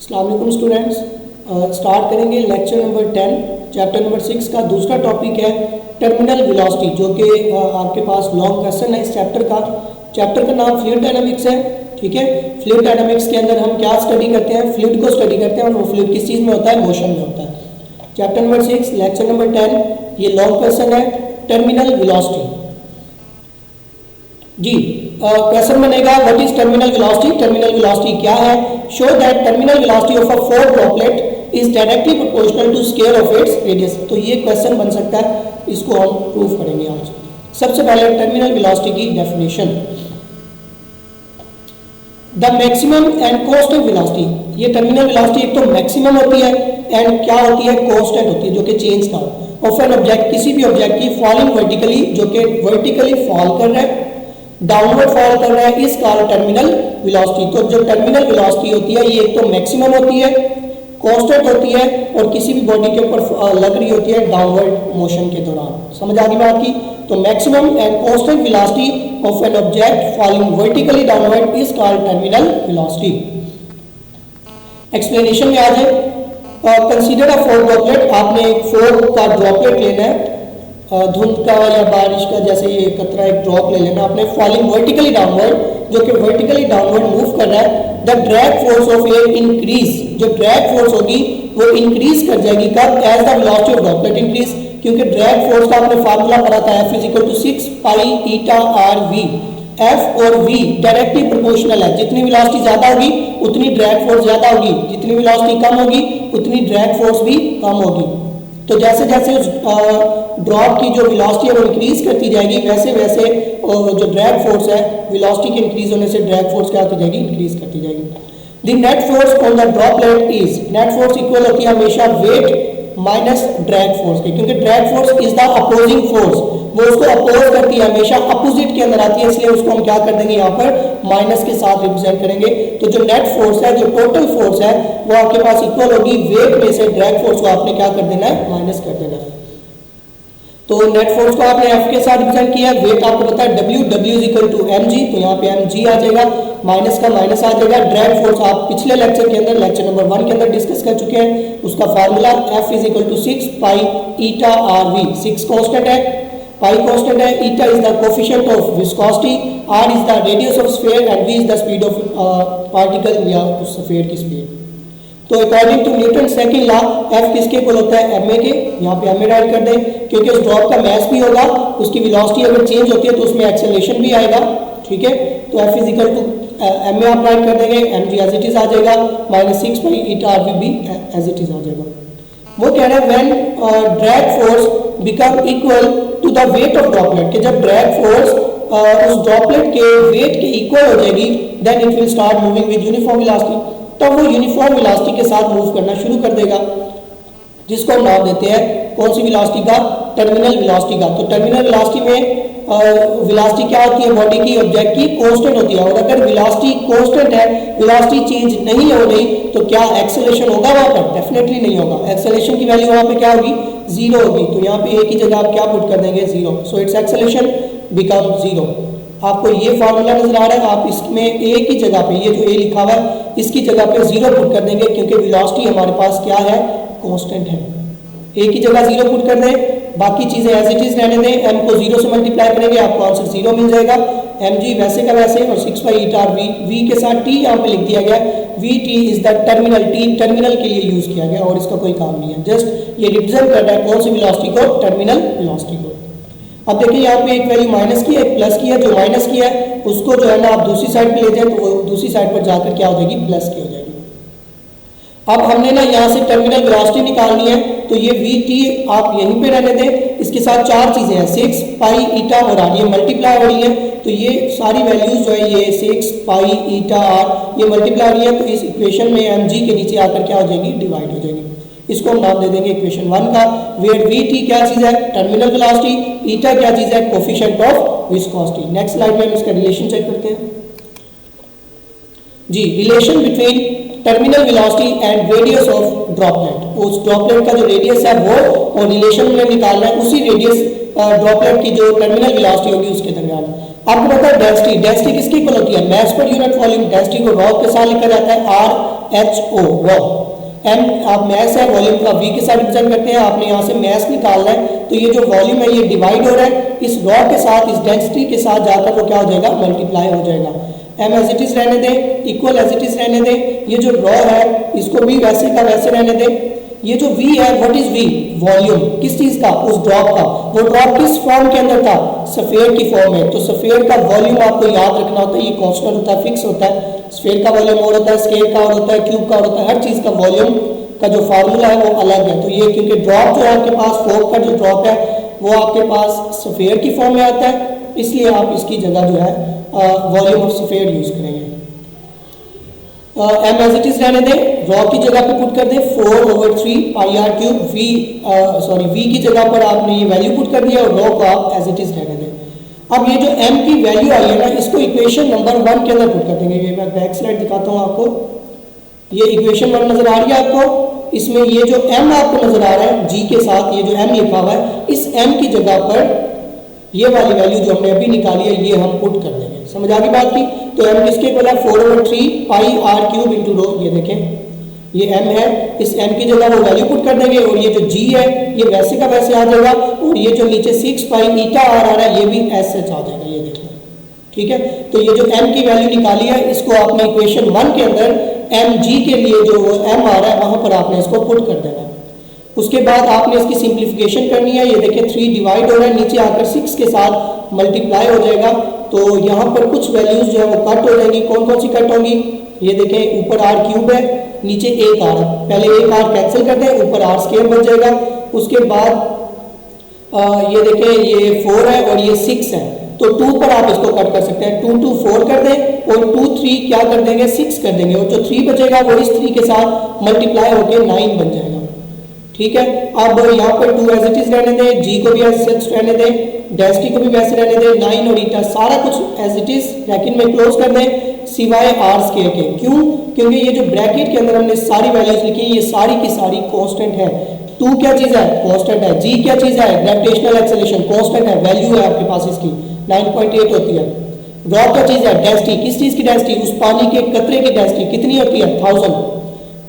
अस्सलाम वालेकुम students. Start करेंगे लेक्चर नंबर 10 चैप्टर नंबर 6 का दूसरा टॉपिक है टर्मिनल वेलोसिटी, जो कि आपके पास लॉन्ग क्वेश्चन है इस चैप्टर का। चैप्टर का नाम फ्लूइड डायनामिक्स है, ठीक है। फ्लूइड डायनामिक्स के अंदर हम क्या स्टडी करते हैं? फ्लूइड को स्टडी करते हैं, और वो फ्लूइड किस चीज़ में होता है? मोशन में होता है। चैप्टर नंबर 6 लेक्चर नंबर 10, ये लॉन्ग क्वेश्चन है टर्मिनल वेलोसिटी। जी क्वेश्चन बनेगा what is terminal velocity. Terminal velocity क्या है? Show that terminal velocity of a for droplet is directly proportional to square of its radius. तो ये question बन सकता है, इसको हम प्रूव करेंगे आज। सबसे पहले टर्मिनल वेलोसिटी की definition. The maximum and constant velocity. ये टर्मिनल वेलोसिटी एक तो मैक्सिमम होती है एंड क्या होती है? कांस्टेंट होती है, जो कि चेंज ना हो। ऑफ एन ऑब्जेक्ट, किसी भी ऑब्जेक्ट की फॉलिंग वर्टिकली, जो कि वर्टिकली फॉल कर रहा है, डाउनवर्ड फॉल कर रहा है, इस कॉल्ड टर्मिनल वेलोसिटी। तो जो टर्मिनल वेलोसिटी होती है ये एक तो मैक्सिमम होती है, कांस्टेंट होती है, और किसी भी बॉडी के ऊपर लग रही होती है डाउनवर्ड मोशन के दौरान। समझ आ गई बात की? तो maximum and constant velocity of an object falling vertically downward is called terminal velocity. Explanation में आ जाए। Consider a for droplet. आपने एक फोर का ड्रॉपलेट लेना है, धुंध का या बारिश का, जैसे ये कतरा एक ड्रॉप ले लेना आपने, फॉलिंग वर्टिकली डाउनवर्ड, जो कि वर्टिकली डाउनवर्ड मूव कर रहा है। The drag force of air increase. जो ड्रैग फोर्स होगी वो इंक्रीज कर जाएगी कब? As the velocity of droplet increase. क्योंकि ड्रैग फोर्स का आपने फार्मूला पढ़ा था, F = 6 pi eta r v. F और V डायरेक्टली प्रोपोर्शनल है। जितनी वेलोसिटी ज्यादा होगी उतनी ड्रैग फोर्स ज्यादा होगी, जितनी वेलोसिटी कम होगी उतनी ड्रैग फोर्स भी कम होगी। तो जैसे जैसे उस ड्रॉप की जो वेलोसिटी है वो इंक्रीज करती जाएगी, वैसे वैसे जो ड्रैग फोर्स है, वेलोसिटी के इंक्रीज होने से ड्रैग फोर्स क्या होती जाएगी? इंक्रीज करती जाएगी। The net force on the droplet is, net force equal होती है हमेशा वेट माइनस ड्रैग फोर्स के, क्योंकि drag force is the opposing force, वो उसको अपोज करती है, हमेशा अपोजिट के अंदर आती है, इसलिए उसको हम क्या कर देंगे? यहाँ पर माइनस के साथ रिप्रेजेंट करेंगे। तो जो नेट फोर्स है, जो टोटल फोर्स है, वो आपके पास इक्वल होगी वेट में से ड्रैग फोर्स को आपने क्या कर देना है? माइनस कर देना है। तो नेट फोर्स को आपने F के साथ रिप्रेजेंट किया, वेट आपको पता है W = mg, तो यहाँ पे mg आ जाएगा, माइनस का माइनस आ जाएगा। ड्रैग फोर्स आप पिछले लेक्चर के अंदर, लेक्चर नंबर 1 के अंदर डिस्कस कर चुके हैं, उसका formula F = 6 pi eta r v. 6 constant है, पाई कांस्टेंट है, eta is the coefficient of viscosity, r is the radius of sphere and v is the speed of particle या उस स्फीयर की स्पीड। तो according to Newton second law F किसके equal होता है? ma के। यहाँ पे ma ऐड कर दें, क्योंकि उस ड्रॉप का मास भी होगा, उसकी वेलोसिटी अगर चेंज होती है तो उसमें एक्सेलरेशन भी आएगा, ठीक है। तो F = ma आप ऐड कर देंगे, mg एज इट इज आ जाएगा, -6 पाई ईटा आर वी भी एज इट इज आ जाएगा। वो कह रहे हैं when drag force become equal to the weight of droplet, कि जब ड्रैग फोर्स उस ड्रॉपलेट के वेट के इक्वल हो जाएगी, then it will start moving with uniform velocity. तब वो यूनिफॉर्म वेलोसिटी के साथ मूव करना शुरू कर देगा, जिसको हम नाम देते हैं कौन सी वेलोसिटी का? टर्मिनल वेलोसिटी का। तो टर्मिनल वेलोसिटी में वेलोसिटी क्या होती है? बॉडी की, ऑब्जेक्ट की कांस्टेंट होती है, और अगर वेलोसिटी कांस्टेंट है, वेलोसिटी चेंज नहीं हो रही, तो क्या एक्सेलरेशन होगा वहां पर? डेफिनेटली नहीं होगा। एक्सेलरेशन की वैल्यू वहां पे क्या होगी? 0 होगी। तो यहाँ पे एक ही जगह आप क्या पुट कर देंगे? 0। So it's acceleration become 0। आपको ये फार्मूला नजर आ रहा है, आप इसमें एक ही जगह पे, ये जो ए लिखा हुआ है इसकी जगह पे 0 पुट कर देंगे, क्योंकि वेलोसिटी हमारे पास क्या है? कांस्टेंट है। एक ही जगह 0 पुट कर दें, बाकी चीजें एज इट इज रहने दें, m को 0 से मल्टीप्लाई करेंगे, आपको आंसर 0 मिल जाएगा। mg वैसे का वैसे, और 6 pi eta r we, v के साथ t यहाँ पे लिख दिया गया, vt is the terminal, t terminal के लिए यूज किया गया, और इसका कोई काम नहीं है, जस्ट ये रिप्रेजेंट कर रहा है कौन सी वेलोसिटी को? टर्मिनल वेलोसिटी को। अब देखिए यहाँ पे एक वैल्यू माइनस की है, एक प्लस की है। जो माइनस की है उसको जो है ना आप दूसरी साइड पे ले जाए, तो वो दूसरी साइड पर जाकर क्या हो जाएगी? प्लस की हो जाएगी। अब हमने ना यहाँ से टर्मिनल वेलोसिटी निकालनी है, तो ये vt आप यहीं पे रहने दें, इसके साथ चार चीजें हैं, 6 पाई ईटा और आर, ये मल्टीप्लाई हो रही है, तो ये सारी वैल्यूज जो है ये 6 पाई ईटा आर ये मल्टीप्लाई हो रही है, तो इस इक्वेशन में mg के नीचे आकर क्या हो जाएगी? डिवाइड हो जाएगी। इसको हम नाम दे देंगे इक्वेशन 1 का, वेयर vt क्या चीज है? टर्मिनल वेलोसिटी, ईटा क्या चीज है? Coefficient of viscosity. Next slide में हम इसका रिलेशन चेक करते हैं जी। Relation between terminal velocity and radius of droplet. उस ड्रॉपलेट का जो रेडियस है वो, और रिलेशन में निकालना है उसी रेडियस ड्रॉपलेट की जो टर्मिनल वेलोसिटी होगी उसके दरमियान। आपको पता है डेंसिटी, डेंसिटी किसकी इक्वल होती है? मास पर यूनिट वॉल्यूम। डेंसिटी को रॉ के साथ लिखा जाता है R HO रॉ। M आप मैस है, वॉल्यूम का V के साथ रिप्रेजेंट करते हैं, आपने यहाँ से मैस निकालना है, तो ये जो वॉल्यूम है ये डिवाइड हो रहा है इस रॉ के साथ, इस डेंसिटी के साथ जाकर वो क्या हो जाएगा, मल्टीप्लाई हो जाएगा। M एज इट इज रहने दें, इक्वल एज इट इज रहने दें, ये जो रॉ है इसको भी वैसे का वैसे रहने दें। ये जो V है, व्हाट इज V, वॉल्यूम किस चीज का, उस ड्रॉप का। वो ड्रॉप किस फॉर्म के अंदर था, सफेयर की फॉर्म में, तो सफेयर का वॉल्यूम आपको याद रखना होता है, ये कांस्टेंट होता है, फिक्स होता है। स्फेयर का वॉल्यूम और होता है, स्केयर का और होता है, क्यूब का और होता है, हर चीज का वॉल्यूम का जो फार्मूला है वो अलग है। तो ये क्योंकि ड्रॉप जो है आपके पास, फोक का जो ड्रॉप है वो आपके पास सफेयर की फॉर्म में आता है, इसलिए आप इसकी जगह जो है वॉल्यूम ऑफ सफेयर यूज करेंगे। M एज इट इज रहने दें, रॉ की जगह पे पुट कर दें 4/3 पाई आर क्यूब। V की जगह पर आपने ये वैल्यू पुट कर दिया और रॉ को आप एज इट इज रहने दें। अब ये जो M की वैल्यू आई है ना, इसको इक्वेशन नंबर 1 के अंदर पुट कर देंगे। ये मैं बैक स्लाइड दिखाता हूँ आपको, ये इक्वेशन 1 नजर आ रही है आपको। इसमें ये जो M आपको नजर आ रहा है G के साथ, ये जो M लिखा हुआ है, इस M की जगह पर ये वाली वैल्यू जो हमने अभी निकाली है ये हम पुट कर देंगे। समझ आ गई बात की? तो M किसके इक्वल है, 4/3 पाई आर क्यूब इंटू रो। ये देखें ये M है, इस M की जगह वो वैल्यू पुट कर देंगे और ये जो G है ये वैसे का वैसे आ जाएगा, और ये जो नीचे 6 पाई ईटा आर आ रहा है ये भी एस एच आ जाएगा। ये देखो ठीक है। तो ये जो M की वैल्यू निकाली है इसको आपने इक्वेशन 1 के अंदर mg के लिए जो M आ रहा है वहां पर आपने इसको पुट कर देना। उसके बाद आपने इसकी सिंप्लीफिकेशन करनी है। ये देखिए 3 डिवाइड हो रहा है, नीचे आकर 6 के साथ मल्टीप्लाई हो जाएगा, तो यहाँ पर कुछ वैल्यूज जो है वो कट हो जाएंगी। कौन कौन सी कट होंगी, ये देखें ऊपर आर क्यूब है, नीचे एक आर, पहले एक आर कैंसिल कर दें, ऊपर आर स्क्वायर बच जाएगा। उसके बाद ये देखें ये 4 है और ये 6 है, तो 2 पर आप इसको कट कर सकते हैं, 2 2 4 कर दें और 2 3 क्या कर देंगे 6 कर देंगे, और जो 3 बचेगा वो इस 3 के साथ मल्टीप्लाई होकर 9 बन जाएगा। ठीक है। अब यहाँ पर 2 एज इट इज रहने दें, G को भी एज इट रहने दें, डेंसिटी को भी वैसे रहने दें, 9 और ईटा सारा कुछ एज इट इज ब्रैकेट में क्लोज कर दें सिवाय आर स्क्वायर के। क्यों? क्योंकि ये जो ब्रैकेट के अंदर हमने सारी वैल्यूज लिखी है ये सारी की सारी कांस्टेंट है। 2 क्या चीज है, कांस्टेंट है। G क्या चीज है, ग्रेविटेशनल एक्सेलरेशन कांस्टेंट है, वैल्यू है आपके पास इसकी 9.8 होती है। रॉ क्या चीज है, डेंसिटी, किस चीज की डेंसिटी, उस पानी के कतरे की डेंसिटी कितनी होती है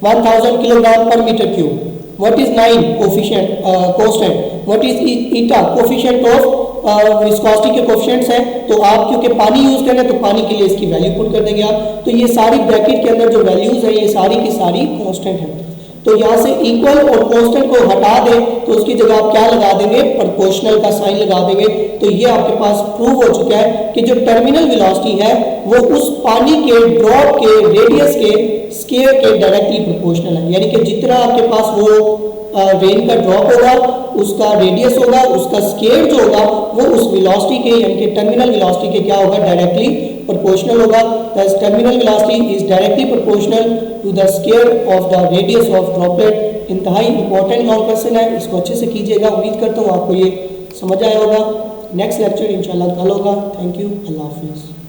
1000 kilogram per metre cube. What is 9 coefficient constant, what is eta coefficient of viscosity के कोफिशिएंट्स हैं। तो आप क्योंकि पानी यूज कर रहे हैं तो पानी के लिए इसकी वैल्यू पुट कर देंगे आप। तो ये सारी ब्रैकेट के अंदर जो वैल्यूज है ये सारी की सारी कांस्टेंट है। तो यहाँ से इक्वल और कांस्टेंट को हटा दें तो उसकी जगह आप क्या लगा देंगे, प्रोपोर्शनल का साइन लगा देंगे। तो ये आपके पास प्रूव हो चुका है कि जो टर्मिनल वेलोसिटी है वो उस पानी के ड्रॉप के रेडियस के स्क्वायर के डायरेक्टली प्रोपोर्शनल है। यानी कि जितना आपके पास वो रेन का ड्रॉप होगा उसका रेडियस होगा, उसका स्क्वायर जो होगा वो उस वेलोसिटी के यानी कि टर्मिनल वेलोसिटी के क्या होगा, डायरेक्टली प्रोपोर्शनल होगा। Thus terminal velocity is directly proportional to the square of the radius of droplet. इंतहाई इंपॉर्टेंट लॉन्ग क्वेश्चन है, इसको अच्छे से कीजिएगा। उम्मीद करता हूँ आपको ये समझ आया होगा। नेक्स्ट लेक्चर इंशाल्लाह कल होगा। थैंक यू, अल्लाह हाफिज़।